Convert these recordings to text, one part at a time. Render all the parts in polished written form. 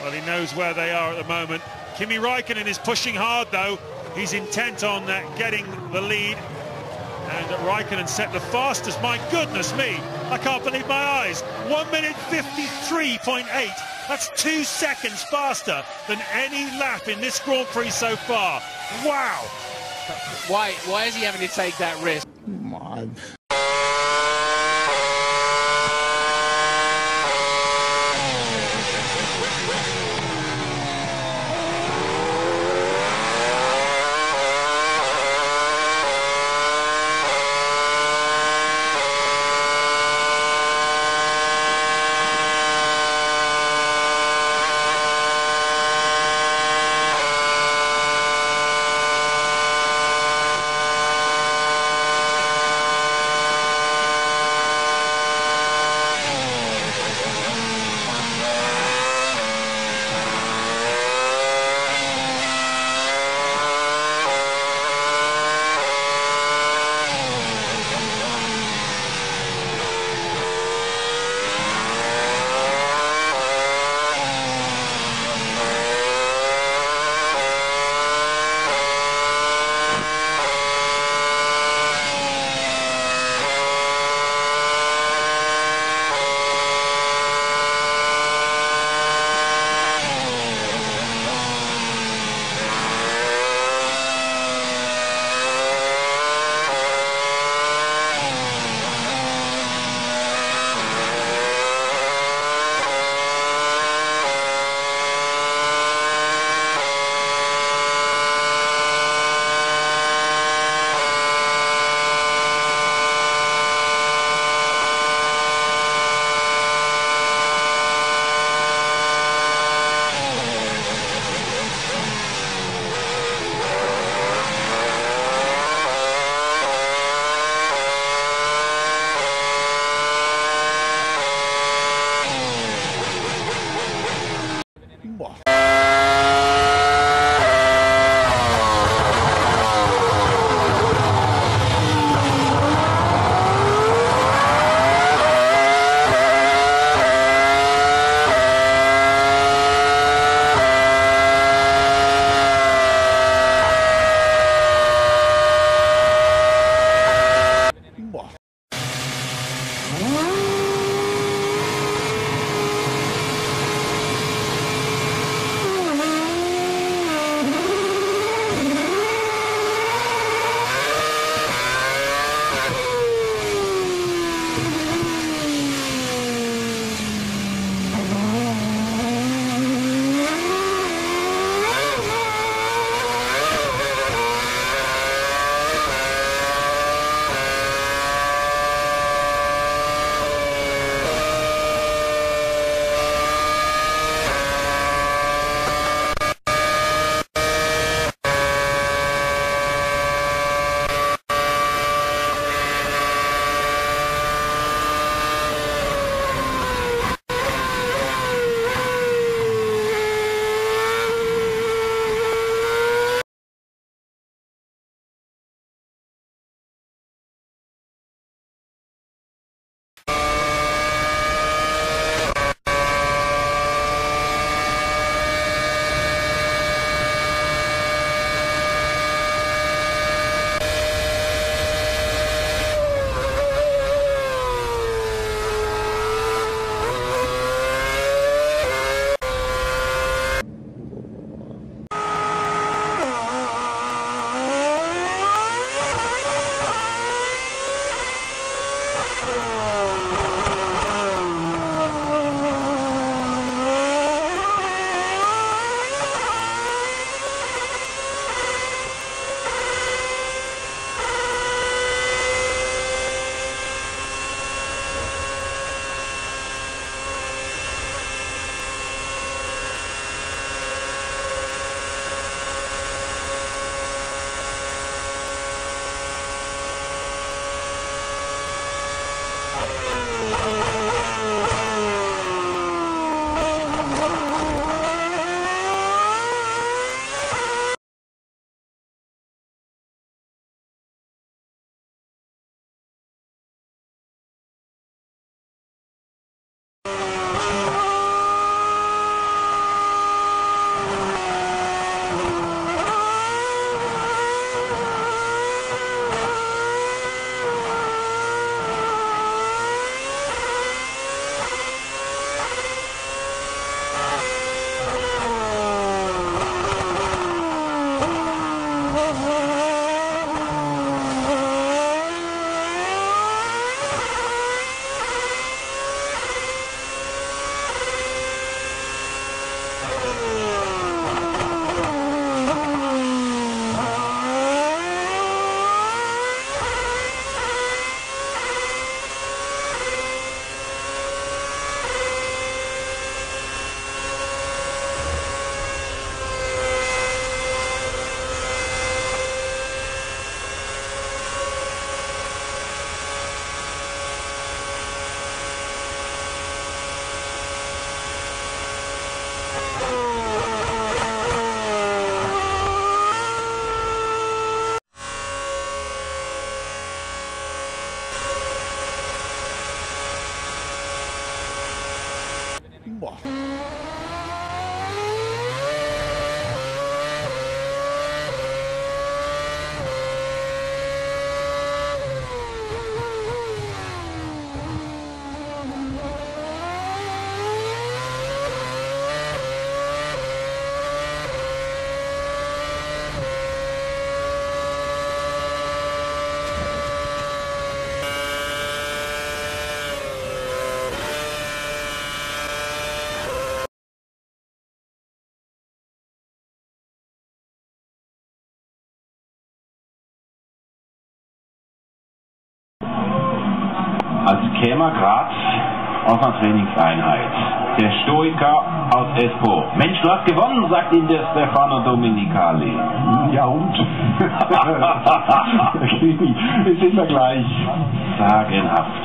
Well, he knows where they are at the moment. Kimi Raikkonen is pushing hard, though. He's intent on getting the lead. And Raikkonen set the fastest. My goodness me, I can't believe my eyes. 1 minute 53.8. That's 2 seconds faster than any lap in this Grand Prix so far. Wow. Why is he having to take that risk? Come on. als käme er gerade aus einer Trainingseinheit. Der Stoiker aus Espoo. Mensch, du hast gewonnen, sagt ihm der Stefano Domenicali. Ja und? Es ist ja gleich. Sagenhaft.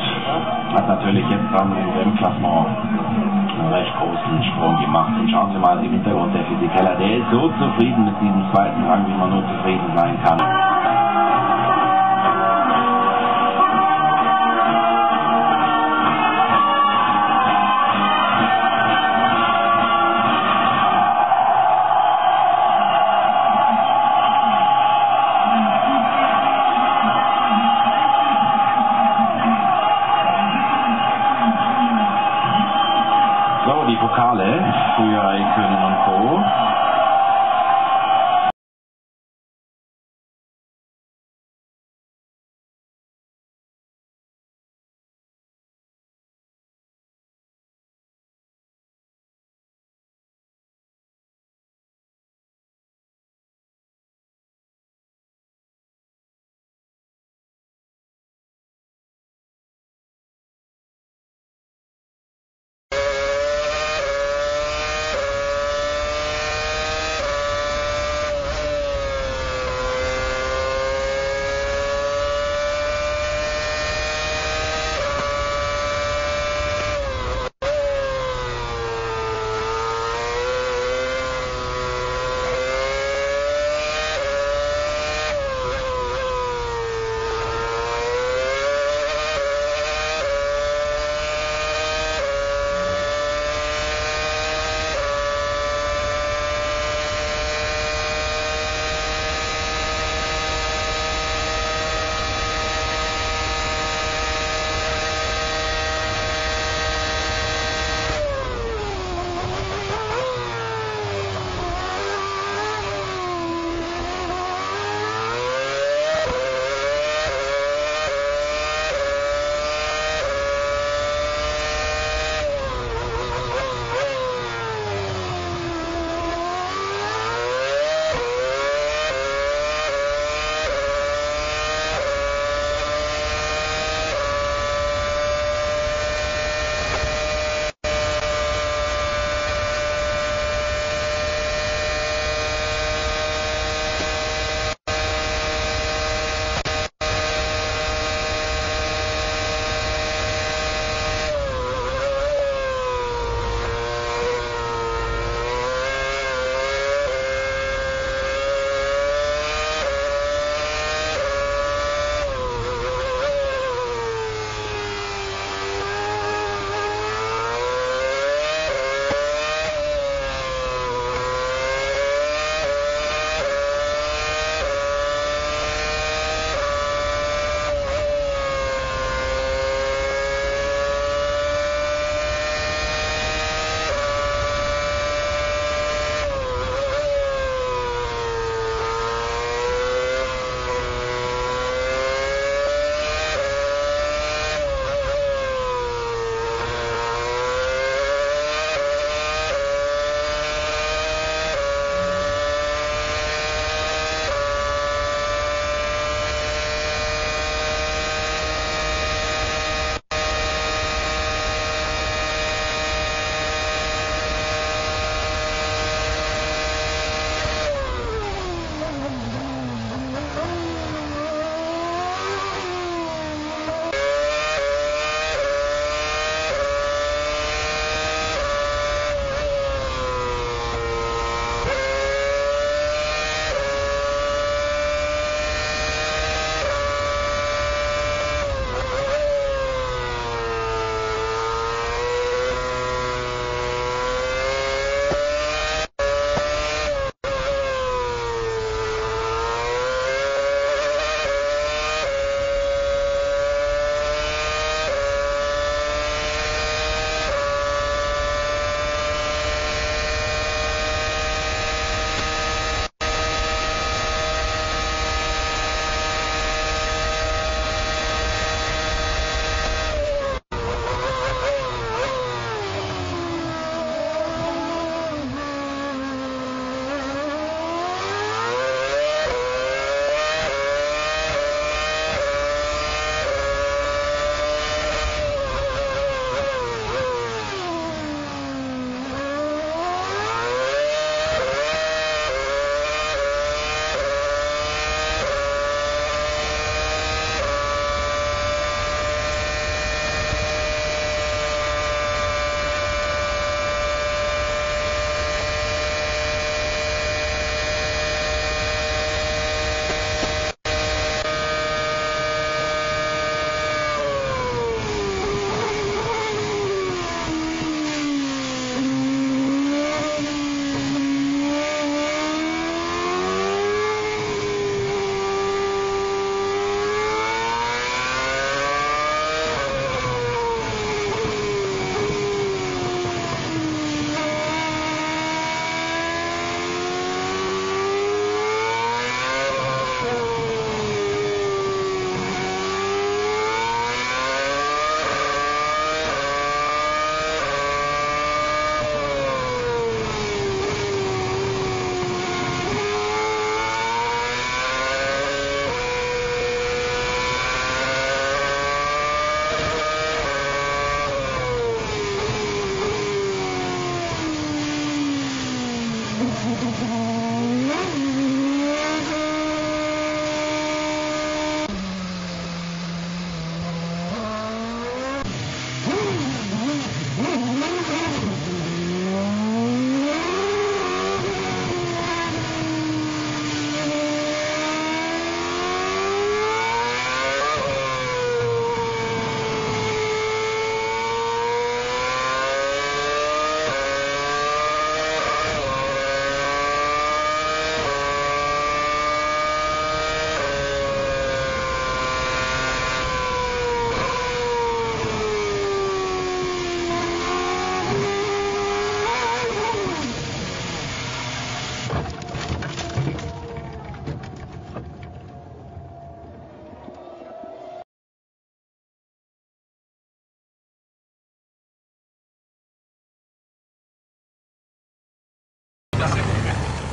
Hat natürlich jetzt dann im Klassement einen recht großen Sprung gemacht. Und schauen Sie mal im Hintergrund, der Physikeller, der ist so zufrieden mit diesem zweiten Rang, wie man nur zufrieden sein kann. Die Pokale für Raikkonen und Co.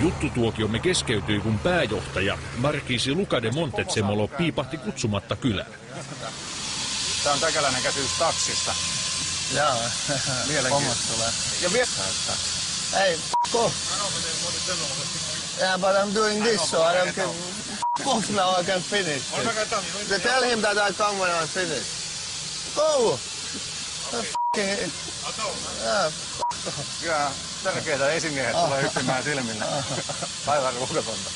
Juttutuokiomme keskeytyi, kun pääjohtaja markiisi Luca de Montezemolo piipahti kutsumatta kylään. Tää on täkäläinen käsitys taksista. Jaa, hommat tulee. Ja vielä... Hey, off. Yeah, but I'm doing this, so I don't can... off now, I can finish. They tell him that I come when I finish. Go! Kyllä tärkeitä esimiehet tulee hyppimään silmillä. Aivan ruukatonta.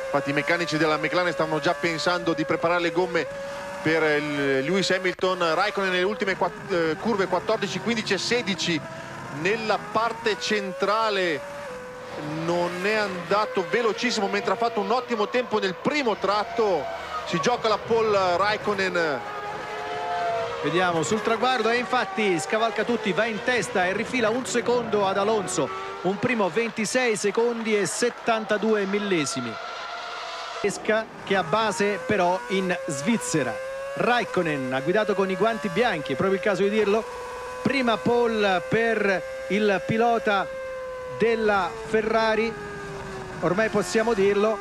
Infatti i meccanici della McLaren stavano già pensando di preparare le gomme per Lewis Hamilton. Raikkonen nelle ultime curve 14, 15 e 16 nella parte centrale non è andato velocissimo, mentre ha fatto un ottimo tempo nel primo tratto. Si gioca la pole Raikkonen. Vediamo sul traguardo e infatti scavalca tutti, va in testa e rifila un secondo ad Alonso, un primo 26 secondi e 72 millesimi. Che ha base però in Svizzera. Raikkonen ha guidato con i guanti bianchi, è proprio il caso di dirlo. Prima pole per il pilota della Ferrari, ormai possiamo dirlo.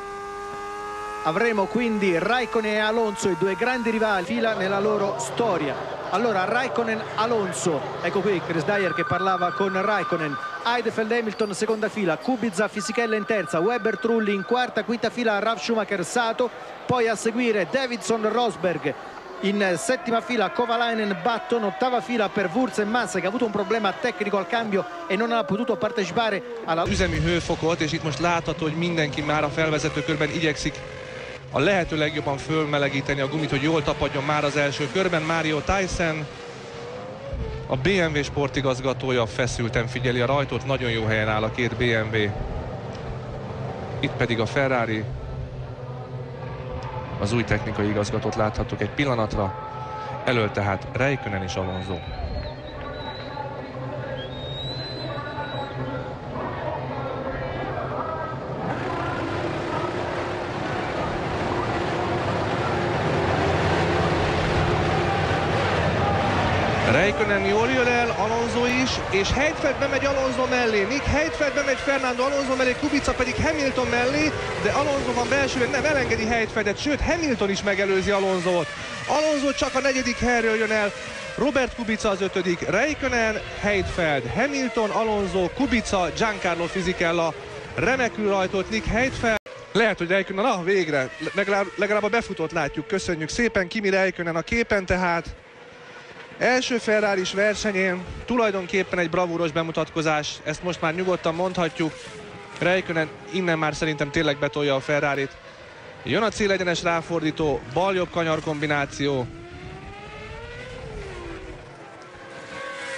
Avremo quindi Raikkonen e Alonso, i due grandi rivali, fila nella loro storia. Allora Raikkonen-Alonso, ecco qui Chris Dyer che parlava con Raikkonen. Heidfeld-Hamilton seconda fila, Kubica Fisichella in terza, Webber-Trulli in quarta, quinta fila Ralf Schumacher-Sato, poi a seguire Davidson-Rosberg. In settima fila Kovalainen-Button, ottava fila per Wurz e Massa che ha avuto un problema tecnico al cambio e non ha potuto partecipare alla üzemi hőfokot, és itt most látható, hogy mindenki már a felvezetőkörben igyekszik a lehető legjobban fölmelegíteni a gumit, hogy jól tapadjon már az első körben. Mario Tyson, a BMW sportigazgatója, feszülten figyeli a rajtót, nagyon jó helyen áll a két BMW. Itt pedig a Ferrari, az új technikai igazgatót láthattuk egy pillanatra, elől tehát Raikkonen és Alonso. Raikkonen jól jön el, Alonso is, és Heidfeld bemegy Alonso mellé, Nick Heidfeld bemegy Fernando Alonso mellé, Kubica pedig Hamilton mellé, de Alonso van belsően, nem elengedi Heidfeldet, sőt Hamilton is megelőzi Alonsót. Alonso csak a negyedik helyről jön el, Robert Kubica az ötödik, Raikkonen, Heidfeld, Hamilton, Alonso, Kubica, Giancarlo Fisichella, remekül rajtolt Nick Heidfeld. Lehet, hogy Raikkonen, na végre, legalább a befutót látjuk, köszönjük szépen, Kimi Raikkonen a képen tehát. Első Ferraris versenyén tulajdonképpen egy bravúros bemutatkozás, ezt most már nyugodtan mondhatjuk. Raikkonen innen már szerintem tényleg betolja a Ferrarit. Jön a célegyenes ráfordító, bal-jobb kanyar kombináció.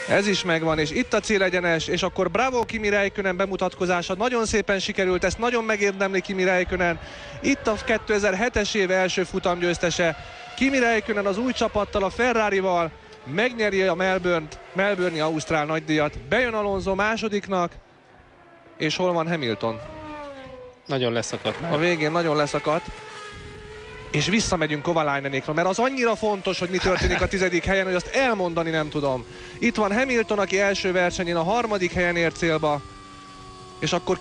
Ez is megvan, és itt a célegyenes, és akkor bravo Kimi Raikkonen bemutatkozása. Nagyon szépen sikerült, ezt nagyon megérdemli Kimi Raikkonen. Itt a 2007-es év első futamgyőztese. Kimi Raikkonen az új csapattal, a Ferrarival megnyeri a Melbourne-i ausztrál nagydíjat. Bejön Alonso másodiknak, és hol van Hamilton? Nagyon leszakadt. A végén nagyon leszakadt. És visszamegyünk Kovalainenékra, mert az annyira fontos, hogy mi történik a 10. helyen, hogy azt elmondani nem tudom. Itt van Hamilton, aki első versenyén a 3. helyen ért célba. És akkor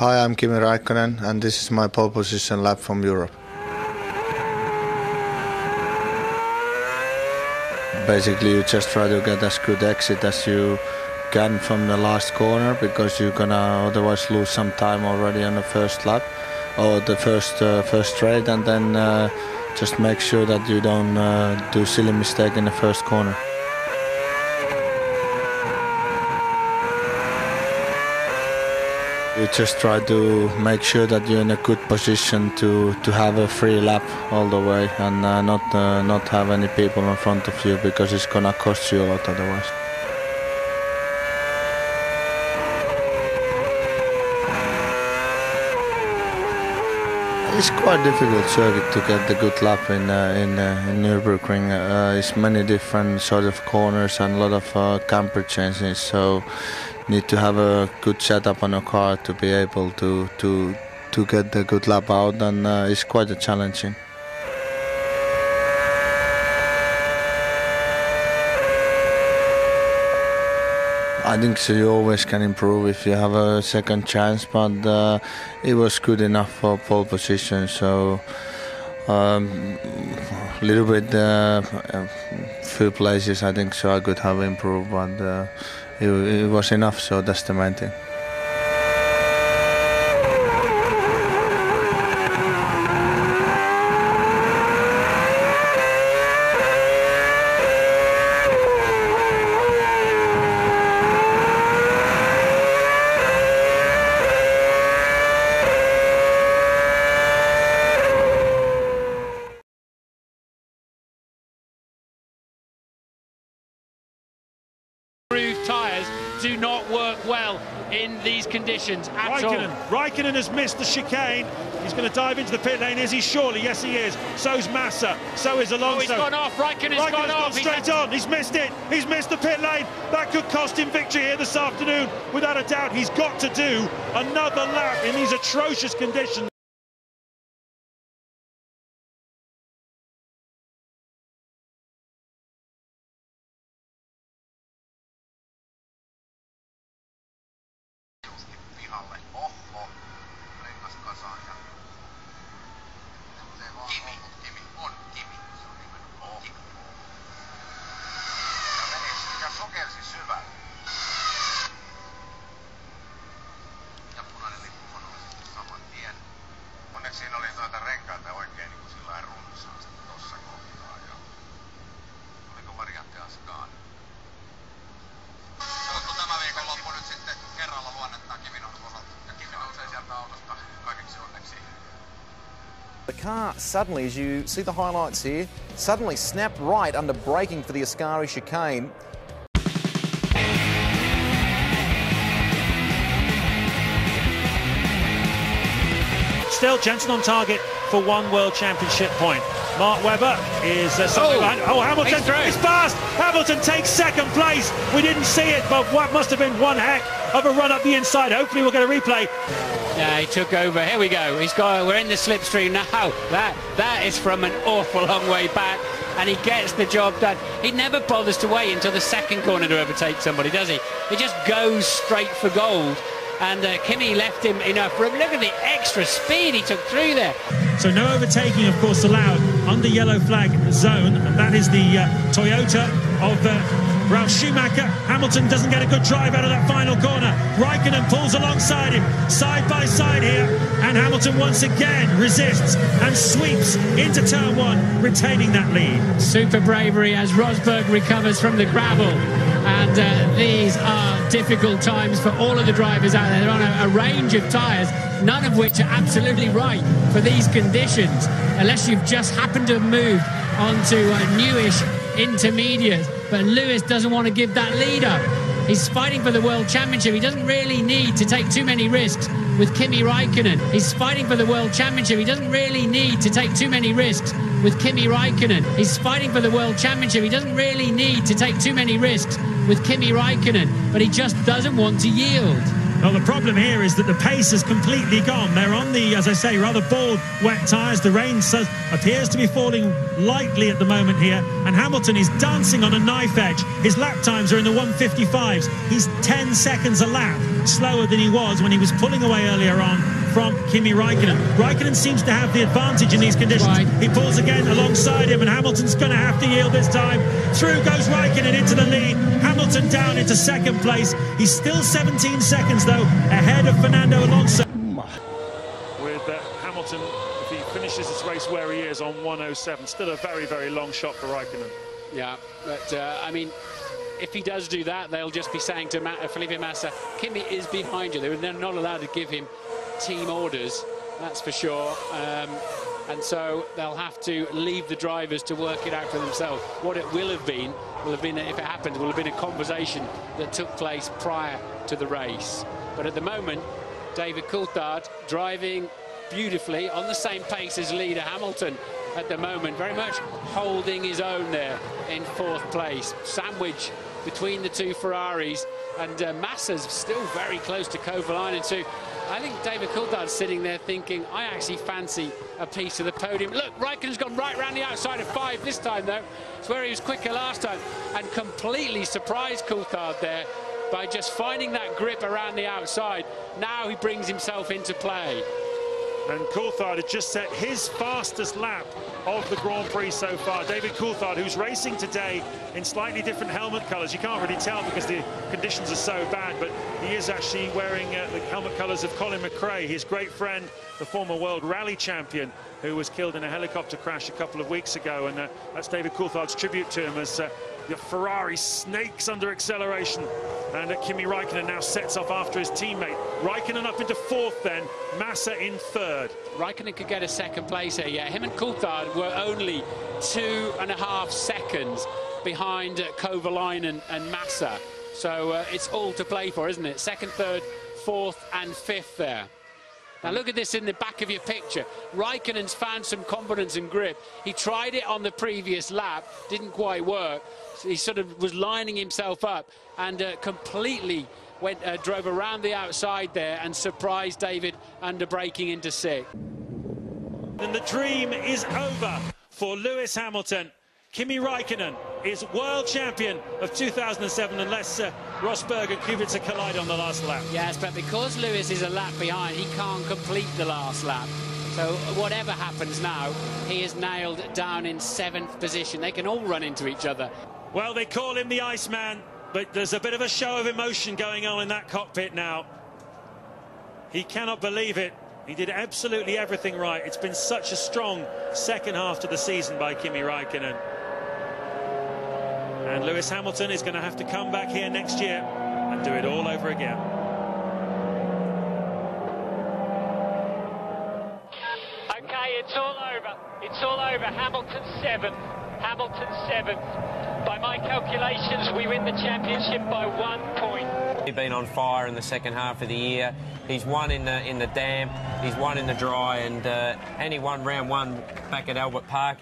Hi, I'm Kimi Raikkonen and this is my pole position lap from Europe. Basically you just try to get as good exit as you can from the last corner, because you're gonna otherwise lose some time already on the first lap or the first straight, and then just make sure that you don't do silly mistake in the first corner. You just try to make sure that you're in a good position to have a free lap all the way, and not have any people in front of you, because it's gonna cost you a lot otherwise. It's quite difficult circuit to get the good lap in Nürburgring. It's many different sort of corners and a lot of camber changes, so need to have a good setup on a car to be able to get the good lap out, and it's quite challenging. I think so. You always can improve if you have a second chance, but it was good enough for pole position. So little bit few places I think so I could have improved, but it was enough. So that's the main thing. Tyres do not work well in these conditions at all. Raikkonen has missed the chicane. He's going to dive into the pit lane, is he? Surely, yes he is. So's Massa, so is Alonso. Oh, he's gone off. Raikkonen's gone off. Straight on. He's missed it. He's missed the pit lane. That could cost him victory here this afternoon. Without a doubt, he's got to do another lap in these atrocious conditions. Siinä oli noita renkaita oikein niin kuin sillain runsaasti tossa kohtaa, ja oliko variantti Askaan? Oletko tämä viikonloppu nyt sitten kerralla luonnettaa Kiminon osalta, ja Kimi nousee sieltä autosta kaikeksi onneksi. The car suddenly, as you see the highlights here, suddenly snapped right under braking for the Ascari chicane. Still, Jensen on target for one World Championship point. Mark Webber is something behind. Oh, Hamilton is fast. Hamilton takes second place. We didn't see it, but what must have been one heck of a run up the inside. Hopefully we'll get a replay. Yeah, he took over. Here we go. We're in the slipstream now. That is from an awful long way back, and he gets the job done. He never bothers to wait until the second corner to overtake somebody, does he? He just goes straight for gold. And Kimi left him enough room. Look at the extra speed he took through there. So no overtaking, of course, allowed under yellow flag zone, and that is the Toyota of Ralf Schumacher. Hamilton doesn't get a good drive out of that final corner. Raikkonen pulls alongside him, side by side here, and Hamilton once again resists and sweeps into turn one, retaining that lead. Super bravery as Rosberg recovers from the gravel. And these are difficult times for all of the drivers out there. They're on a range of tyres, none of which are absolutely right for these conditions, unless you've just happened to have moved onto a newish intermediate. But Lewis doesn't want to give that lead up. He's fighting for the World Championship. He doesn't really need to take too many risks with Kimi Raikkonen. He's fighting for the World Championship. He doesn't really need to take too many risks with Kimi Raikkonen. He's fighting for the World Championship. He doesn't really need to take too many risks with Kimi Raikkonen, but he just doesn't want to yield. Well, the problem here is that the pace has completely gone. They're on the, as I say, rather bald, wet tyres. The rain appears to be falling lightly at the moment here, and Hamilton is dancing on a knife edge. His lap times are in the 1:55s. He's 10 seconds a lap slower than he was when he was pulling away earlier on from Kimi Raikkonen. Raikkonen seems to have the advantage in these conditions. Right. He pulls again alongside him, and Hamilton's going to have to yield this time. Through goes Raikkonen into the lead. Hamilton down into second place. He's still 17 seconds, though, ahead of Fernando Alonso. With Hamilton, if he finishes this race where he is on 1:07, still a very, very long shot for Raikkonen. Yeah, but, I mean, if he does do that, they'll just be saying to Felipe Massa, Kimi is behind you. They're not allowed to give him team orders, that's for sure. And so they'll have to leave the drivers to work it out for themselves. What it will have been, if it happens, will have been a conversation that took place prior to the race. But at the moment, David Coulthard driving beautifully on the same pace as leader Hamilton at the moment, very much holding his own there in fourth place. Sandwich between the two Ferraris, and Massa's still very close to Kovalainen too. I think David Coulthard's sitting there thinking, I actually fancy a piece of the podium. Look, Raikkonen's gone right round the outside of 5 this time, though. It's where he was quicker last time, and completely surprised Coulthard there by just finding that grip around the outside. Now he brings himself into play. And Coulthard had just set his fastest lap of the Grand Prix so far. David Coulthard, who's racing today in slightly different helmet colours. You can't really tell because the conditions are so bad, but he is actually wearing the helmet colours of Colin McRae, his great friend, the former world rally champion, who was killed in a helicopter crash a couple of weeks ago. And that's David Coulthard's tribute to him as the Ferrari snakes under acceleration. And Kimi Raikkonen now sets off after his teammate. Raikkonen up into fourth then, Massa in third. Raikkonen could get a second place here, yeah. Him and Coulthard were only 2.5 seconds behind Kovalainen and Massa. So it's all to play for, isn't it? Second, third, fourth and fifth there. Now look at this in the back of your picture. Raikkonen's found some confidence and grip. He tried it on the previous lap, didn't quite work. He sort of was lining himself up and completely drove around the outside there and surprised David under braking into sixth. And the dream is over for Lewis Hamilton. Kimi Raikkonen is world champion of 2007 unless Rosberg and Kubica collide on the last lap. Yes, but because Lewis is a lap behind, he can't complete the last lap. So whatever happens now, he is nailed down in 7th position. They can all run into each other. Well, they call him the Iceman, but there's a bit of a show of emotion going on in that cockpit now. He cannot believe it. He did absolutely everything right. It's been such a strong second half to the season by Kimi Raikkonen. And Lewis Hamilton is going to have to come back here next year and do it all over again. Okay, it's all over. It's all over. Hamilton 7th. Hamilton 7th. By my calculations, we win the championship by 1 point. He's been on fire in the second half of the year. He's won in the damp, he's won in the dry, and he won round 1 back at Albert Park.